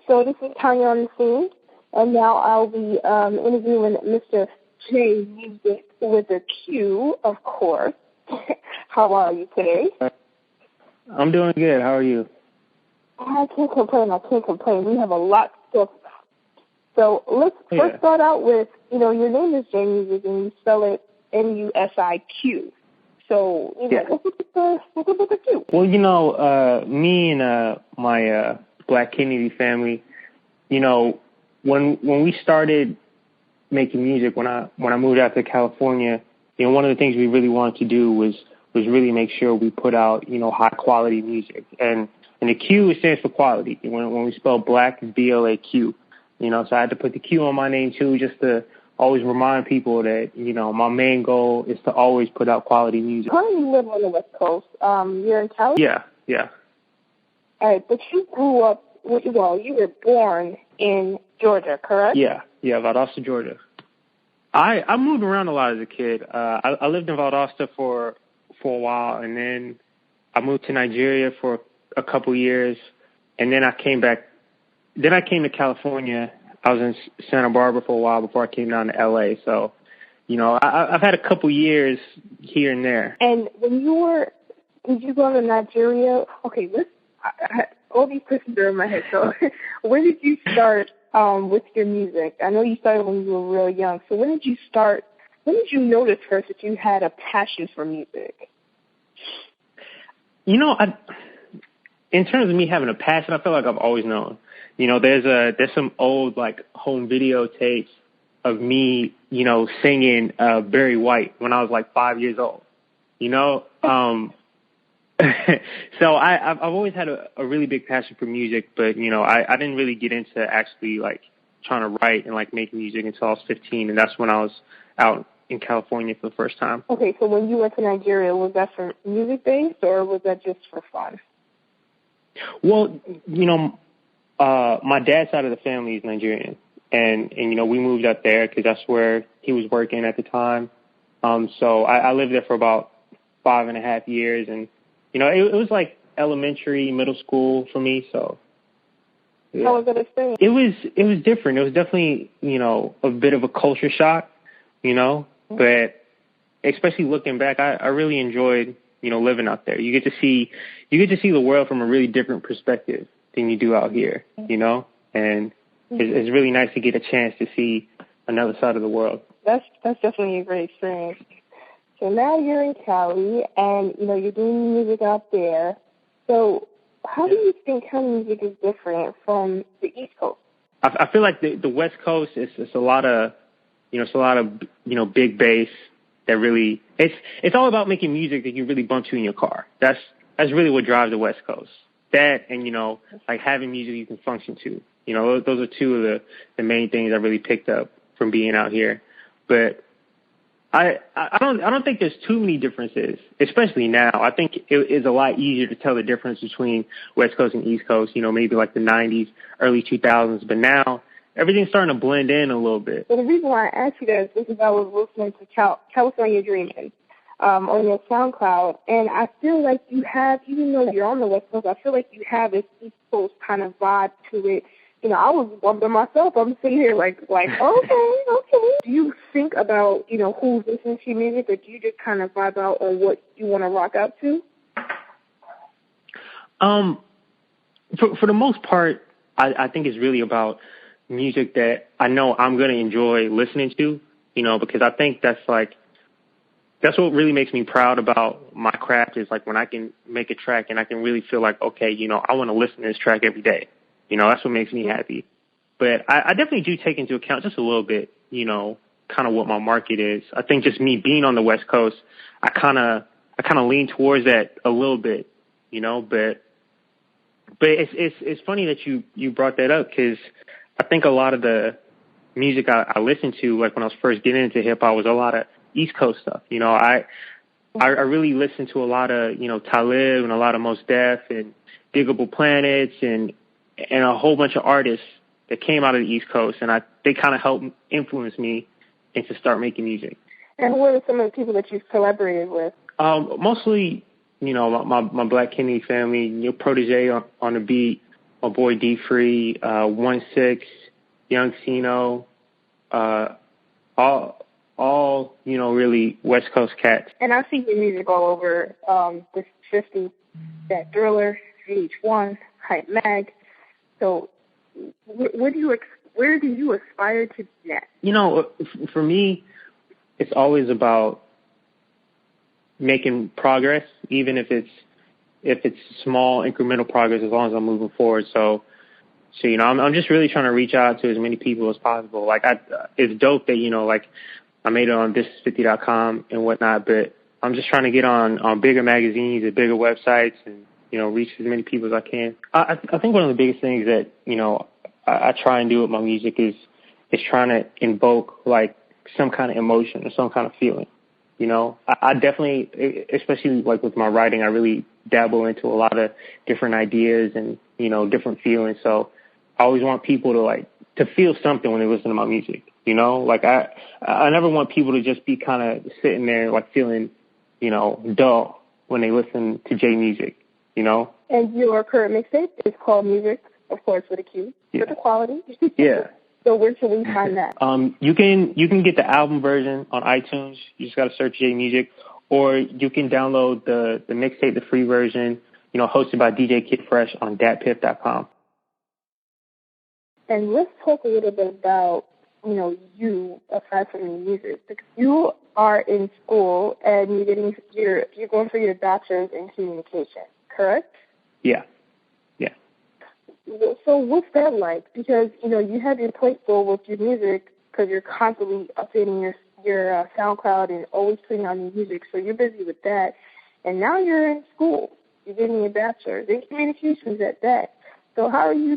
So this is Tanya on the scene, and now I'll be interviewing Mr. J Music with a Q, of course. How are you today? I'm doing good. How are you? I can't complain. We have a lot to talk about. So let's first start out with, your name is J Music, and you spell it Musiq. So, what's with the Q? Well, me and my Black Kennedy family, when we started making music, when I moved out to California, one of the things we really wanted to do was really make sure we put out, high quality music. And the Q stands for quality. When we spell Black, it's BLAQ. So I had to put the Q on my name too, just to always remind people that, my main goal is to always put out quality music. Currently you live on the West Coast. You're in Cali? Yeah. All right, but you grew up, you were born in Georgia, correct? Yeah, Valdosta, Georgia. I moved around a lot as a kid. I lived in Valdosta for a while, and then I moved to Nigeria for a couple years, and then I came back. Then I came to California. I was in Santa Barbara for a while before I came down to L.A. So, I've had a couple years here and there. And did you go to Nigeria? Okay, all these questions are in my head. So when did you start with your music? I know you started when you were real young. So when did you start? When did you notice first that you had a passion for music? In terms of me having a passion, I feel like I've always known. There's some old home videotapes of me, singing Barry White when I was 5 years old. So I've always had a really big passion for music, but I didn't really get into actually trying to write and make music until I was 15, and that's when I was out in California for the first time. Okay, so when you went to Nigeria, was that for music based or was that just for fun? Well, my dad's side of the family is Nigerian, and we moved up there because that's where he was working at the time. So I lived there for about 5.5 years, and it was elementary, middle school for me. So yeah. How was that experience? It was different. It was definitely a bit of a culture shock, but especially looking back, I really enjoyed living out there. You get to see the world from a really different perspective than you do out here, and it's really nice to get a chance to see another side of the world. That's definitely a great experience. So now you're in Cali, and you're doing music out there. So how do you think Cali music is different from the East Coast? I feel like the West Coast is a lot of big bass that really it's all about making music that you really bump to in your car. That's really what drives the West Coast. That and having music you can function to. Those are two of the main things I really picked up from being out here. But I don't think there's too many differences, especially now. I think it is a lot easier to tell the difference between West Coast and East Coast, maybe the 90s, early 2000s. But now everything's starting to blend in a little bit. So the reason why I asked you that is because I was listening to California Dreamin' on your SoundCloud, and I feel like you have, even though you're on the West Coast, I feel like you have this East Coast kind of vibe to it. I was wondering myself. I'm sitting here like, okay. Do you think about, who's listening to your music, or do you just kind of vibe out on what you want to rock out to? For the most part, I think it's really about music that I know I'm going to enjoy listening to, because I think that's what really makes me proud about my craft is when I can make a track and I can really feel okay, I want to listen to this track every day. That's what makes me happy. But I definitely do take into account just a little bit, kind of what my market is. I think just me being on the West Coast, I kind of lean towards that a little bit, but it's funny that you brought that up, because I think a lot of the music I listened to, when I was first getting into hip hop, was a lot of East Coast stuff. I really listened to a lot of, Talib and a lot of Mos Def and Diggable Planets and a whole bunch of artists that came out of the East Coast, and they kind of helped influence me into start making music. And who are some of the people that you've collaborated with? Mostly, my Black Kennedy family, Protege on the beat, my boy D Free, 1-6, Young Sino, all really West Coast cats. And I've seen your music all over this 50, that Thriller, VH1, Hype Mag. So where do you aspire to be next? For me, it's always about making progress, even if it's small incremental progress, as long as I'm moving forward. So I'm just really trying to reach out to as many people as possible. Like it's dope that I made it on this50.com and whatnot, but I'm just trying to get on bigger magazines and bigger websites and reach as many people as I can. I think one of the biggest things that I try and do with my music is trying to invoke like some kind of emotion or some kind of feeling. I definitely, especially like with my writing, I really dabble into a lot of different ideas and, different feelings. So I always want people to feel something when they listen to my music, like I never want people to just be kind of sitting there like feeling, dull when they listen to J music, And your current mixtape is called Music, of course, with a Q, for the quality. Yeah. So where can we find that? You can get the album version on iTunes. You just got to search J Music, or you can download the mixtape, the free version, hosted by DJ Kid Fresh on datpiff.com. And let's talk a little bit about, you aside from the music, because you are in school and you're going for your bachelor's in communication, correct? Yeah. So what's that like? Because, you have your plate full with your music because you're constantly updating your SoundCloud and always putting out new music. So you're busy with that. And now you're in school. You're getting your bachelor's in communications at that. So how are you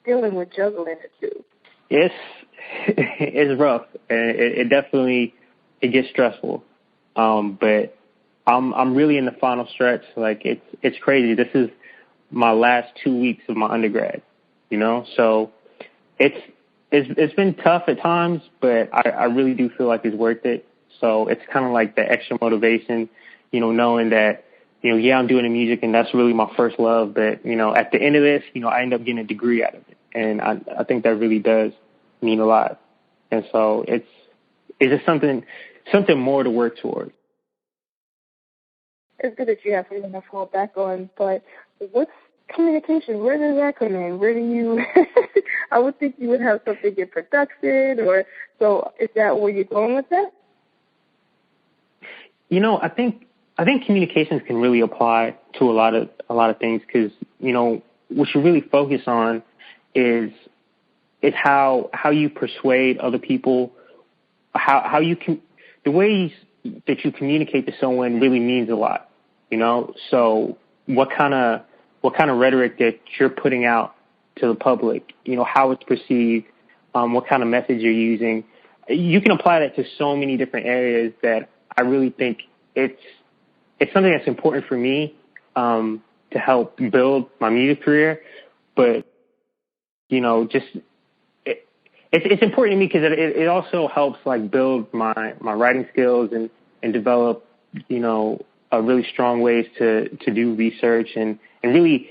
dealing with juggling the two? It's rough. And it definitely gets stressful. But I'm really in the final stretch. Like it's crazy. This is my last 2 weeks of my undergrad, so it's been tough at times, but I really do feel like it's worth it. So it's kind of like the extra motivation, knowing that, I'm doing the music and that's really my first love. But, at the end of this, I end up getting a degree out of it. And I think that really does mean a lot. And so it's just something more to work towards. It's good that you have something to fall back on, but what's communication? Where does that come in? Where do you, I would think you would have something in production, so is that where you're going with that? I think communications can really apply to a lot of things because, what you really focus on is how you persuade other people, how you can, the ways that you communicate to someone really means a lot, so what kind of rhetoric that you're putting out to the public, how it's perceived, what kind of message you're using. You can apply that to so many different areas that I really think it's something that's important for me to help build my music career. But, it's important to me because it also helps like build my writing skills and develop, really strong ways to do research and really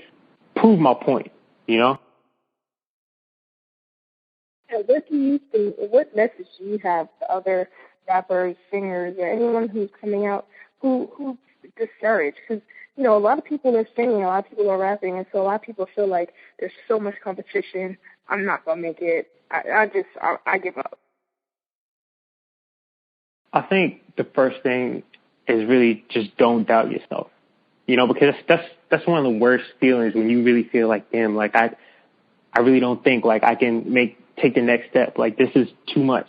prove my point, And what do you think, what message do you have to other rappers, singers, or anyone who's coming out who's discouraged? Because, a lot of people are singing, a lot of people are rapping, and so a lot of people feel like there's so much competition, I'm not going to make it, I give up. I think the first thing is really just don't doubt yourself, because that's one of the worst feelings when you really feel like, damn, like I really don't think like I can take the next step. Like this is too much.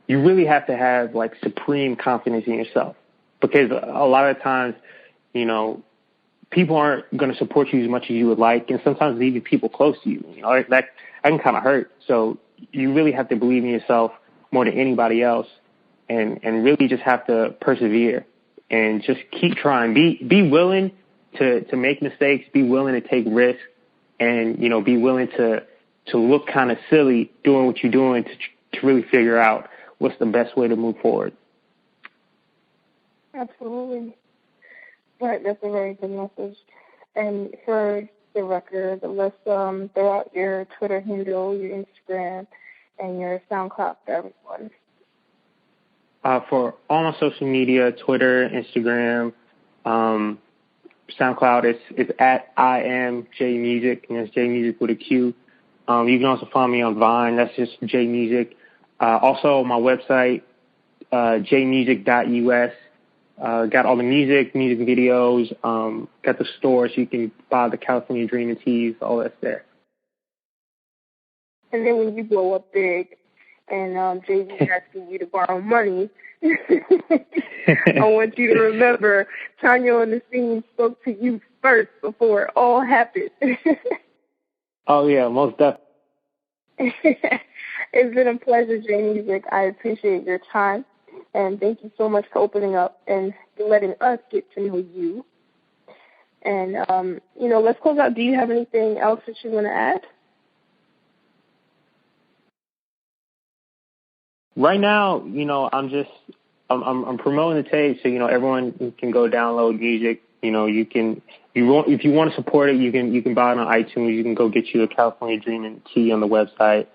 You really have to have like supreme confidence in yourself because a lot of times, people aren't going to support you as much as you would like. And sometimes even people close to you, that can kind of hurt. So you really have to believe in yourself more than anybody else and really just have to persevere and just keep trying. Be willing to make mistakes, be willing to take risks and, be willing to look kind of silly doing what you're doing to really figure out what's the best way to move forward. Absolutely. Right, that's a very good message. And for the record. Let's throw out your Twitter handle, your Instagram, and your SoundCloud for everyone. For all my social media, Twitter, Instagram, SoundCloud, it's at I am J Music, and it's J Music with a Q. You can also find me on Vine. That's just J Music. Also, my website, jmusic.us. Got all the music videos. Got the store, so you can buy the California Dreamin' tees. All that's there. And then when you blow up big, and Jay-Z's asking you to borrow money, I want you to remember Tanya on the scene spoke to you first before it all happened. Oh, yeah, most definitely. It's been a pleasure, J Music. I appreciate your time, and thank you so much for opening up and letting us get to know you. And, let's close out. Do you have anything else that you want to add? Right now, I'm promoting the tape, so everyone can go download music. If you want to support it, you can buy it on iTunes. You can go get you a California Dreamin' tee on the website.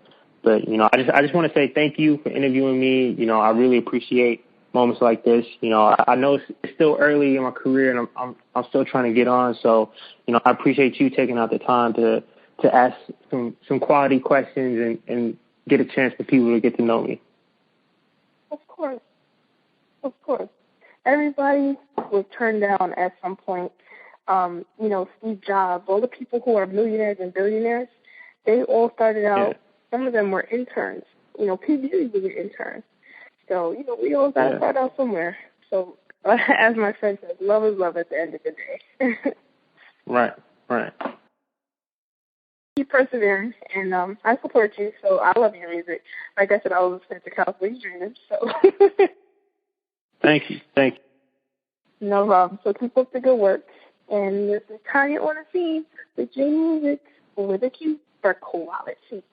But I just want to say thank you for interviewing me. I really appreciate moments like this. I know it's still early in my career, and I'm still trying to get on. So I appreciate you taking out the time to ask some quality questions and get a chance for people to get to know me. Of course. Everybody was turned down at some point. Steve Jobs, all the people who are millionaires and billionaires, they all started out, some of them were interns. P. Diddy was an intern. So, we all got to start out somewhere. So, as my friend says, love is love at the end of the day. Right. Keep persevering, and I support you, so I love your music. Like I said, I was listening to California Dreamin', so. Thank you. No problem. So keep up the good work. And this is Tanya on the scene with J Music with a Q for quality.